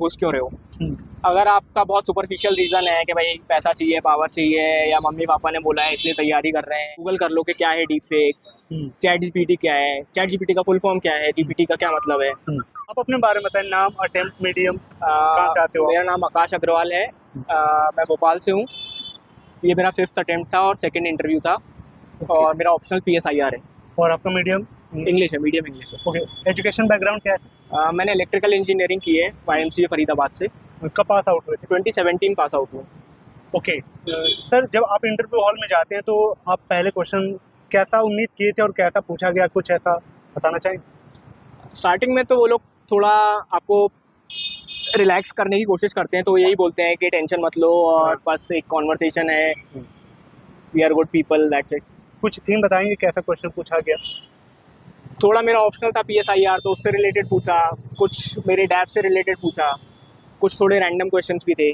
घुस क्यों रहे हो। अगर आपका बहुत सुपरफिशियल रीज़न है कि भाई पैसा चाहिए, पावर चाहिए, या मम्मी पापा ने बोला है इसलिए तैयारी कर रहे हैं, गूगल कर लो कि क्या है डीप फेक, चैट जीपीटी क्या है, चैट जीपीटी का फुल फॉर्म क्या है, जीपीटी का क्या मतलब है। आप अपने बारे में बताएं, नाम, अटेम्प्ट, मीडियम, कहाँ से आते हो? मेरा नाम आकाश अग्रवाल है। मैं भोपाल से हूँ। ये मेरा 5th अटेम्प्ट था और 2nd इंटरव्यू था। और मेरा ऑप्शनल PSIR है। और आपका मीडियम? इंग्लिश है, मीडियम इंग्लिश है। ओके, एजुकेशन बैकग्राउंड क्या है? मैंने इलेक्ट्रिकल इंजीनियरिंग की है YMCA फरीदाबाद से। कब पास आउट हुए थे? 2017 पास आउट हुआ। ओके सर, जब आप इंटरव्यू हॉल में जाते हैं तो आप पहले क्वेश्चन कैसा उम्मीद किए थे और कैसा पूछा गया, कुछ ऐसा बताना चाहेंगे? स्टार्टिंग में तो वो लोग थोड़ा आपको रिलैक्स करने की कोशिश करते हैं, तो यही बोलते हैं कि टेंशन मत लो और बस एक कॉन्वर्सेशन है, we are good people, that's it. कुछ थीम बताएंगे कैसा क्वेश्चन पूछा गया? थोड़ा मेरा ऑप्शनल था PSIR, तो उससे रिलेटेड पूछा, कुछ मेरे डैब से रिलेटेड पूछा, कुछ थोड़े रैंडम क्वेश्चंस भी थे।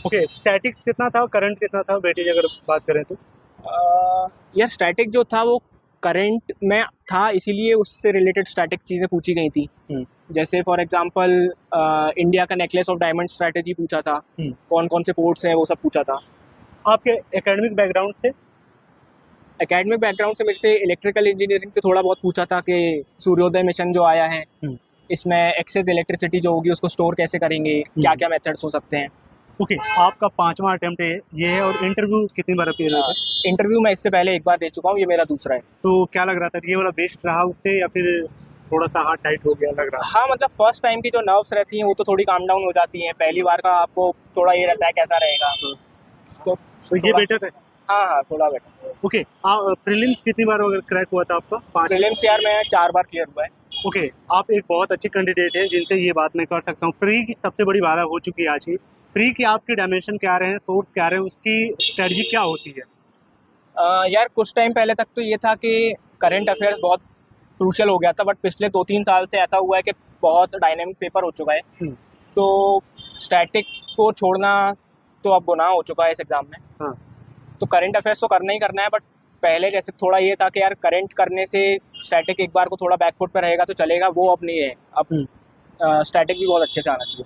ओके, स्टैटिक्स कितना था, करंट कितना था, वेटेज अगर बात करें तो? यार स्टैटिक जो था वो करंट में था, इसीलिए उससे रिलेटेड स्टैटिक चीज़ें पूछी गई थी। जैसे फॉर एग्जांपल इंडिया का नेकलेस ऑफ डायमंड स्ट्रैटेजी पूछा था, कौन कौन से पोर्ट्स हैं वो सब पूछा था। आपके एकेडमिक बैकग्राउंड से? एकेडमिक बैकग्राउंड से मेरे से इलेक्ट्रिकल इंजीनियरिंग से थोड़ा बहुत पूछा था कि सूर्योदय मिशन जो आया है इसमें एक्सेस इलेक्ट्रिसिटी जो होगी उसको स्टोर कैसे करेंगे, क्या क्या मेथड्स हो सकते हैं। ओके, आपका 5वां अटेम्प्ट है ये है, और इंटरव्यू कितनी बार अपीयर हुआ था? इंटरव्यू मैं इससे पहले एक बार दे चुका हूँ, ये मेरा दूसरा है। तो क्या लग रहा था, ये वाला बेस्ट रहा उससे या फिर थोड़ा सा हार्ड टाइट हो गया लग रहा? हाँ, मतलब फर्स्ट टाइम की जो नर्व्स रहती हैं वो तो थोड़ी काम डाउन हो जाती हैं, पहली बार का आपको थोड़ा ये रहता है कैसा रहेगा, तो ये बेटर है। हाँ, थोड़ा बेटर। ओके, प्रीलिम्स कितनी बार अगर क्रैक हुआ था आपका? 5 प्रीलिम्स यार मैं 4 बार क्लियर हुआ है। ओके, आप एक बहुत अच्छे कैंडिडेट हैं जिनसे ये बात मैं कर सकता हूँ। प्री की सबसे बड़ी बाधा हो चुकी है आज की। प्री की आपके डायमेंशन क्या रहे हैं, सोर्स क्या रहे हैं, उसकी स्ट्रेटजी क्या होती है? यार कुछ टाइम पहले तक तो ये था कि करंट अफेयर्स बहुत क्रूशियल हो गया था, बट पिछले 2-3 साल से ऐसा हुआ है कि बहुत डायनेमिक पेपर हो चुका है, तो स्टैटिक को छोड़ना तो अब गुनाह हो चुका है इस एग्ज़ाम में। हाँ। तो करंट अफेयर्स तो करना ही करना है, बट पहले जैसे थोड़ा ये था कि यार करंट करने से स्टैटिक एक बार को थोड़ा बैकफुट पर रहेगा तो चलेगा, वो अब नहीं है। अब स्टैटिक भी बहुत अच्छे से आना चाहिए।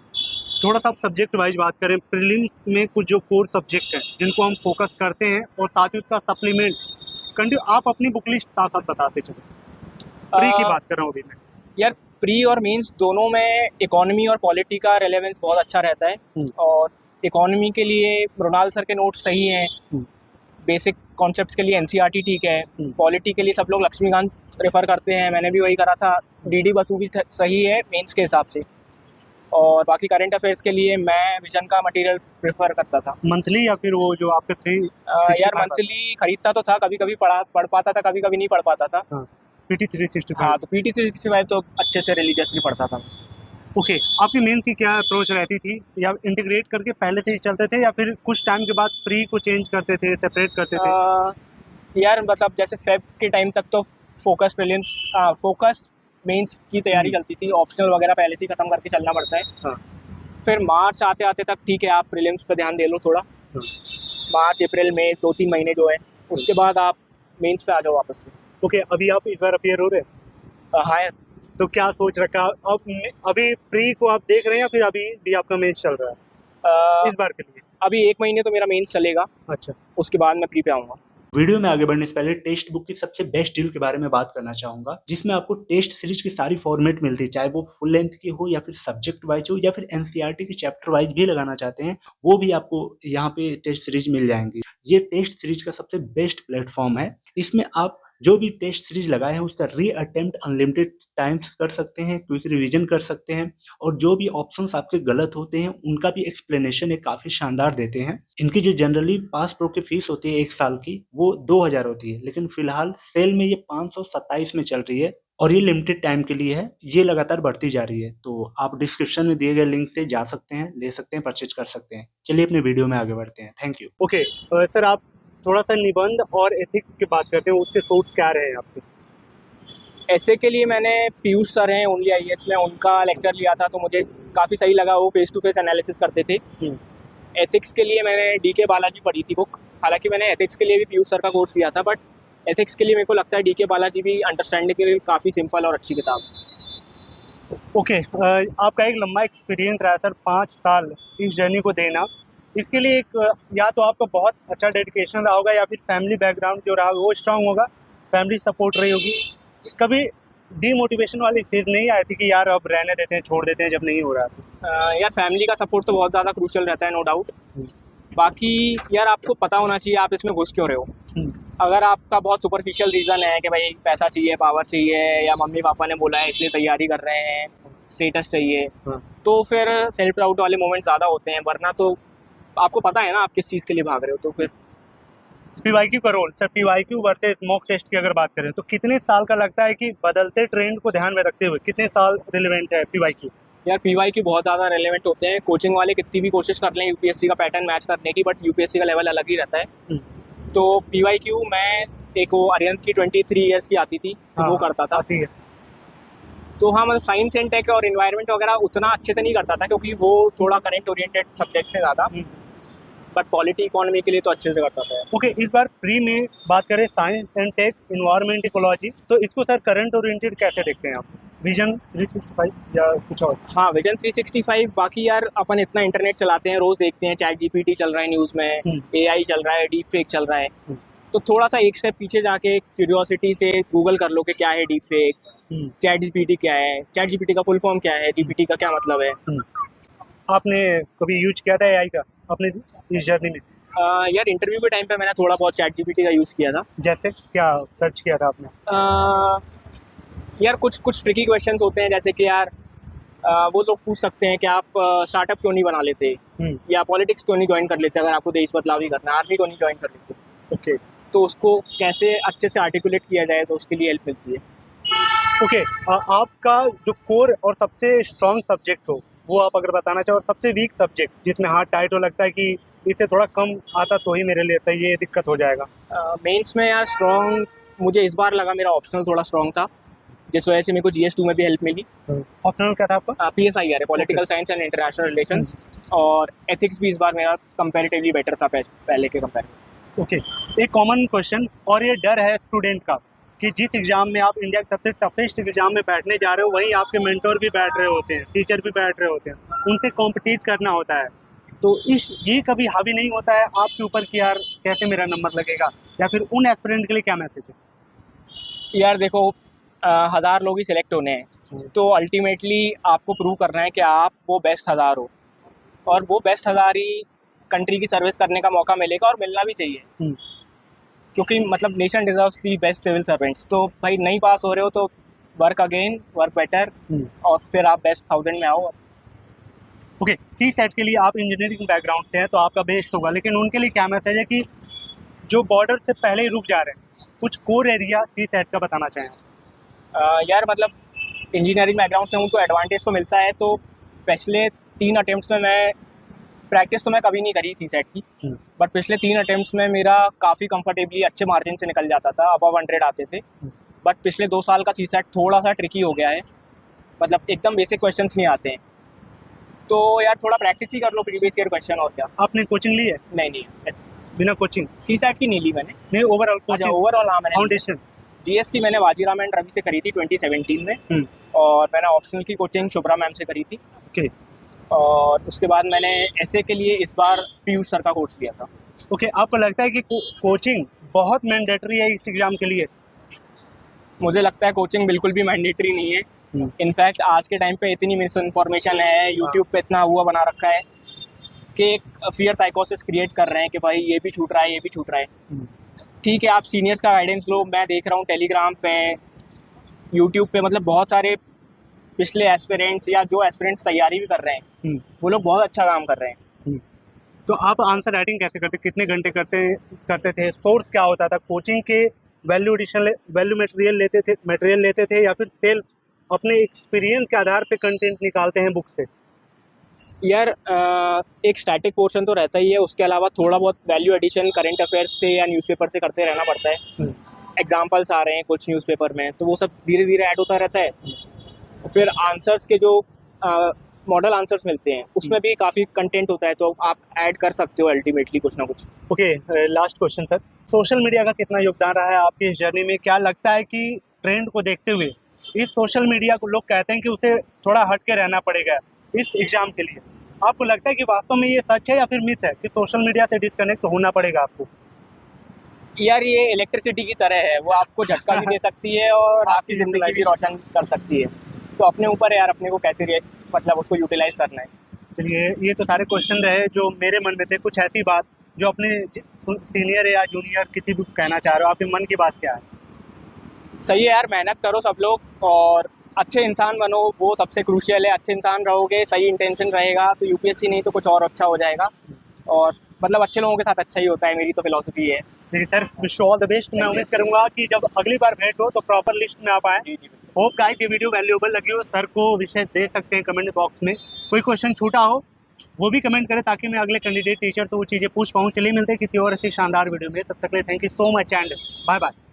थोड़ा सा आप सब्जेक्ट वाइज बात करें, प्रीलिम्स में कुछ जो कोर सब्जेक्ट हैं जिनको हम फोकस करते हैं और साथ ही उसका सप्लीमेंट कंटिन्यू, आप अपनी बुक लिस्ट साथ साथ बताते चलो। प्री की बात कर रहा हूँ अभी मैं। यार प्री और मेंस दोनों में इकोनॉमी और पॉलिटी का रेलेवेंस बहुत अच्छा रहता है, और इकोनॉमी के लिए मृणाल सर के नोट्स सही हैं, बेसिक कॉन्सेप्ट्स के लिए NCERT ठीक है, पॉलिटी के लिए सब लोग लक्ष्मीकांत रेफ़र करते हैं, मैंने भी वही करा था, DD बसु भी सही है मेंस के हिसाब से, और बाकी करंट अफेयर्स के लिए मैं विजन का मटेरियल प्रेफर करता था। मंथली या फिर वो जो आपके 3 यार मंथली खरीदता तो था, कभी कभी पढ़ पाता था, कभी कभी नहीं पढ़ पाता था। PT 365? हाँ, तो PT 365 तो अच्छे से रिलीजियसली पढ़ता था। ओके, आपकी मेंस की क्या अप्रोच रहती थी, या इंटीग्रेट करके पहले से ही चलते थे या फिर कुछ टाइम के बाद प्री को चेंज करते थे, सेपरेट करते थे? यार मतलब जैसे फेब के टाइम तक तो फोकस प्रीलिम्स फोकस मेंस की तैयारी चलती थी, ऑप्शनल वगैरह पहले से ही ख़त्म करके चलना पड़ता है। फिर मार्च आते आते तक ठीक है, आप प्रीलिम्स पे ध्यान दे लो थोड़ा, मार्च अप्रैल मई 2-3 महीने जो है, उसके बाद आप मेंस पे आ जाओ वापस से। ओके, अभी आप इस बार अपीयर हो रहे हैं? हाँ। तो क्या सोच रखा, अब अभी प्री को आप देख रहे हैं या फिर अभी भी आपका मेंस चल रहा है इस बार के लिए? अभी 1 महीने तो मेरा मेंस चलेगा। अच्छा, उसके बाद मैं प्री पे आऊँगा। वीडियो में आगे बढ़ने से पहले टेक्स्ट बुक की सबसे बेस्ट डील के बारे में बात करना चाहूंगा, जिसमें आपको टेस्ट सीरीज की सारी फॉर्मेट मिलती है, चाहे वो फुल लेंथ की हो या फिर सब्जेक्ट वाइज हो या फिर NCERT की चैप्टर वाइज भी लगाना चाहते हैं, वो भी आपको यहाँ पे टेस्ट सीरीज मिल जाएंगी। ये टेस्ट सीरीज का सबसे बेस्ट प्लेटफॉर्म है। इसमें आप जो भी टेस्ट सीरीज लगाए हैं उसका री-अटेम्प्ट अनलिमिटेड टाइम्स कर सकते हैं, क्विक रिवीजन कर सकते हैं, और जो भी ऑप्शंस आपके गलत होते हैं उनका भी एक्सप्लेनेशन एक काफ़ी शानदार देते हैं। इनकी जो जनरली पास प्रो की फीस होती है 1 साल की, वो 2000 होती है, लेकिन फिलहाल सेल में ये 527 में चल रही है, और ये लिमिटेड टाइम के लिए है। ये लगातार बढ़ती जा रही है, तो आप डिस्क्रिप्शन में दिए गए लिंक से जा सकते हैं, ले सकते हैं, परचेज कर सकते हैं। चलिए अपने वीडियो में आगे बढ़ते हैं। Thank you. ओके सर, आप थोड़ा सा निबंध और एथिक्स की बात करते हैं, उसके सोर्स क्या रहे हैं आपके? ऐसे के लिए मैंने पीयूष सर हैं ओनली IAS में, उनका लेक्चर लिया था, तो मुझे काफ़ी सही लगा, वो फेस टू फेस एनालिसिस करते थे। एथिक्स के लिए मैंने DK बालाजी पढ़ी थी बुक, हालांकि मैंने एथिक्स के लिए भी पीयूष सर का कोर्स लिया था, बट एथिक्स के लिए मेरे को लगता है DK बालाजी भी अंडरस्टैंडिंग के लिए काफ़ी सिंपल और अच्छी किताब है। ओके, आपका एक लंबा एक्सपीरियंस रहा सर, 5 साल इस जर्नी को देना। इसके लिए या तो आपका बहुत अच्छा डेडिकेशन रहा होगा या फिर फैमिली बैकग्राउंड जो रहा वो स्ट्रांग होगा, फैमिली सपोर्ट रही होगी। कभी डीमोटिवेशन वाली फेज़ नहीं आई थी कि यार अब रहने देते हैं, छोड़ देते हैं जब नहीं हो रहा तो? यार फैमिली का सपोर्ट तो बहुत ज़्यादा क्रूशियल रहता है, नो डाउट। बाकी यार आपको पता होना चाहिए आप इसमें घुस क्यों रहे हो। अगर आपका बहुत सुपरफिशियल रीज़न है कि भाई पैसा चाहिए, पावर चाहिए, या मम्मी पापा ने बोला है इसलिए तैयारी कर रहे हैं, स्टेटस चाहिए, तो फिर सेल्फ डाउट वाले मोमेंट ज़्यादा होते हैं। वरना तो आपको पता है ना आप किस चीज़ के लिए भाग रहे हो, तो फिर पीवाईक्यू का role sir, PYQ versus mock test की अगर बात करें तो कितने साल का लगता है कि बदलते ट्रेंड को ध्यान में रखते हुए कितने साल रिलेवेंट है पीवाईक्यू? यार पीवाईक्यू बहुत ज़्यादा रेलेवेंट होते हैं। कोचिंग वाले कितनी भी कोशिश कर लें यूपीएससी का पैटर्न मैच करने की, बट यूपीएससी का लेवल अलग ही रहता है। तो पीवाईक्यू मैं एक वो अरिहंत की 23 ईयर्स की आती थी, तो वो करता था। आती है। तो हाँ, मतलब साइंस एंड टेक और इन्वायरमेंट वगैरह उतना अच्छे से नहीं करता था क्योंकि वो थोड़ा करंट ओरिएंटेड सब्जेक्ट से ज़्यादा, बट पॉलिटी इकोनॉमी के लिए तो अच्छे से करता था। ओके, इस बार प्री में बात करें science and tech, environment, ecology, तो इसको सर करंट ओरिएंटेड कैसे देखते हैं आप? विजन 365 या कुछ और? हाँ, विजन 365। बाकी यार अपन इतना इंटरनेट चलाते हैं, रोज़ देखते हैं चैट जीपीटी चल रहा है न्यूज़ में, एआई चल रहा है, डीप फेक चल रहा है। तो थोड़ा सा एक स्टेप पीछे जाके क्यूरियोसिटी से गूगल कर लो कि क्या है डीप फेक, चैट जीपीटी क्या है, चैट जीपीटी का फुल फॉर्म क्या है, जीपीटी का क्या मतलब है। आपने कभी यूज किया था एआई का अपने इस जर्नी में? यार इंटरव्यू के टाइम पे मैंने थोड़ा बहुत चैट जीपीटी का यूज़ किया था। जैसे क्या सर्च किया था आपने? यार कुछ ट्रिकी क्वेश्चंस होते हैं, जैसे कि यार वो लोग पूछ सकते हैं कि आप स्टार्टअप क्यों नहीं बना लेते, या पॉलिटिक्स क्यों नहीं ज्वाइन कर लेते, अगर आपको देश बदलाव ही करना है, आर्मी क्यों नहीं ज्वाइन कर लेते। ओके, तो उसको कैसे अच्छे से आर्टिकुलेट किया जाए, तो उसके लिए हेल्प मिलती है। ओके, आपका जो कोर और सबसे स्ट्रॉन्ग सब्जेक्ट हो वो आप अगर बताना चाहो, और सबसे वीक सब्जेक्ट जिसमें हाथ टाइट हो, लगता है कि इससे थोड़ा कम आता तो ही मेरे लिए सही, ये दिक्कत हो जाएगा। मेंस में यार स्ट्रॉन्ग मुझे इस बार लगा, मेरा ऑप्शनल थोड़ा स्ट्रॉन्ग था, जिस वजह से मेरे को GS2 में भी हेल्प मिली। ऑप्शनल क्या था आपका? PSIR है, political science and international relations, और एथिक्स भी इस बार मेरा कंपैरेटिवली बेटर था पहले के कंपेयर। ओके, एक कॉमन क्वेश्चन और ये डर है स्टूडेंट का कि जिस एग्ज़ाम में आप इंडिया के सबसे टफेस्ट एग्ज़ाम में बैठने जा रहे हो, वहीं आपके मेंटोर भी बैठ रहे होते हैं, टीचर भी बैठ रहे होते हैं, उनसे कॉम्पिटिट करना होता है। तो ये कभी हावी नहीं होता है आपके ऊपर कि यार कैसे मेरा नंबर लगेगा, या फिर उन एस्पिरेंट के लिए क्या मैसेज है? यार देखो, 1000 लोग ही सिलेक्ट होने हैं, तो अल्टीमेटली आपको प्रूव करना है कि आप वो बेस्ट 1000 हो, और वो बेस्ट 1000 ही कंट्री की सर्विस करने का मौका मिलेगा, और मिलना भी चाहिए। क्योंकि मतलब nation deserves the best civil servants. तो भाई नहीं पास हो रहे हो तो वर्क अगेन, वर्क बेटर, और फिर आप बेस्ट 1000 में आओ। ओके, सी सेट के लिए आप इंजीनियरिंग बैकग्राउंड से हैं तो आपका बेस्ट होगा, लेकिन उनके लिए क्या मैसेज है कि जो बॉर्डर से पहले ही रुक जा रहे हैं, कुछ कोर एरिया सी सेट का बताना चाहें? यार मतलब इंजीनियरिंग बैकग्राउंड से हूँ तो एडवांटेज तो मिलता है। तो पिछले 3 अटेम्प्ट्स में मैं प्रैक्टिस तो मैं कभी नहीं करी सी सेट की, बट पिछले 3 अटेम्प्ट्स में मेरा काफ़ी कंफर्टेबली अच्छे मार्जिन से निकल जाता था, अबव 100 आते थे। बट पिछले 2 साल का सी सेट थोड़ा सा ट्रिकी हो गया है, मतलब एकदम बेसिक क्वेश्चंस नहीं आते हैं। तो यार थोड़ा प्रैक्टिस ही कर लो प्रीवियस ईयर क्वेश्चन, और क्या। आपने कोचिंग ली है? नहीं ऐसे बिना कोचिंग सी सेट की नहीं ली मैंने। नहीं, ओवरऑल अच्छा, ओवरऑल हाँ मैंने फाउंडेशन GS की मैंने वाजीराम एंड रवि से करी थी 2017 में, और मैंने ऑप्शनल की कोचिंग शुभ्रा मैम से करी थी। ओके, और उसके बाद मैंने ऐसे के लिए इस बार पीयूष सर का कोर्स लिया था। ओके, आपको लगता है कि कोचिंग बहुत मैंडेटरी है इस एग्जाम के लिए? मुझे लगता है कोचिंग बिल्कुल भी मैंडेटरी नहीं है। इनफैक्ट आज के टाइम पे इतनी मिस इन्फॉर्मेशन है, यूट्यूब पे इतना हुआ बना रखा है कि एक फियर साइकोसिस क्रिएट कर रहे हैं कि भाई ये भी छूट रहा है, ये भी छूट रहा है। ठीक है, आप सीनियर्स का गाइडेंस लो। मैं देख रहा हूँ टेलीग्राम पे, यूट्यूब पे, मतलब बहुत सारे पिछले एस्पिरेंट्स या जो एस्पिरेंट्स तैयारी भी कर रहे हैं, वो लोग बहुत अच्छा काम कर रहे हैं। तो आप आंसर राइटिंग कैसे करते, कितने घंटे करते थे? सोर्स क्या होता था? कोचिंग के वैल्यू मटेरियल लेते थे, या फिर सेल्फ अपने एक्सपीरियंस के आधार पे कंटेंट निकालते हैं बुक से? यार एक स्टैटिक पोर्शन तो रहता ही है, उसके अलावा थोड़ा बहुत वैल्यू एडिशन करंट अफेयर्स से या न्यूज़पेपर से करते रहना पड़ता है। एग्जाम्पल्स आ रहे हैं कुछ न्यूज़पेपर में, तो वो सब धीरे धीरे ऐड होता रहता है। फिर आंसर्स के जो मॉडल आंसर्स मिलते हैं, उसमें भी काफ़ी कंटेंट होता है, तो आप ऐड कर सकते हो अल्टीमेटली कुछ ना कुछ। Okay, last question sir, social media का कितना योगदान रहा है आपकी इस जर्नी में? क्या लगता है कि ट्रेंड को देखते हुए इस सोशल मीडिया को लोग कहते हैं कि उसे थोड़ा हट के रहना पड़ेगा इस एग्ज़ाम के लिए। आपको लगता है कि वास्तव में ये सच है या फिर मिथ है कि सोशल मीडिया से डिस्कनेक्ट होना पड़ेगा आपको? यार ये इलेक्ट्रिसिटी की तरह है, वो आपको झटका भी दे सकती है और आपकी ज़िंदगी भी रोशन कर सकती है। तो अपने ऊपर है यार, अपने को कैसे मतलब उसको यूटिलाइज़ करना है। चलिए, ये तो सारे क्वेश्चन रहे जो मेरे मन में थे। कुछ ऐसी बात जो अपने सीनियर या जूनियर किसी भी कहना चाह रहे हो, आपके मन की बात क्या है? सही है यार, मेहनत करो सब लोग और अच्छे इंसान बनो, वो सबसे क्रूशियल है। अच्छे इंसान रहोगे, सही इंटेंशन रहेगा तो यूपीएससी नहीं तो कुछ और अच्छा हो जाएगा। और मतलब अच्छे लोगों के साथ अच्छा ही होता है, मेरी तो फिलॉसफी है। जी sir, wish all the best. मैं उम्मीद करूंगा कि जब अगली बार भेंट हो तो प्रॉपर लिस्ट में आप आएँ। जी जी होप गाइस ये वीडियो वैल्यूएबल लगी हो। सर को विषय दे सकते हैं कमेंट बॉक्स में। कोई क्वेश्चन छूटा हो वो भी कमेंट करें ताकि मैं अगले कैंडिडेट टीचर तो वो चीज़ें पूछ पाऊँ। चलिए मिलते हैं किसी और ऐसी शानदार वीडियो में, तब तक के लिए thank you so much and bye bye.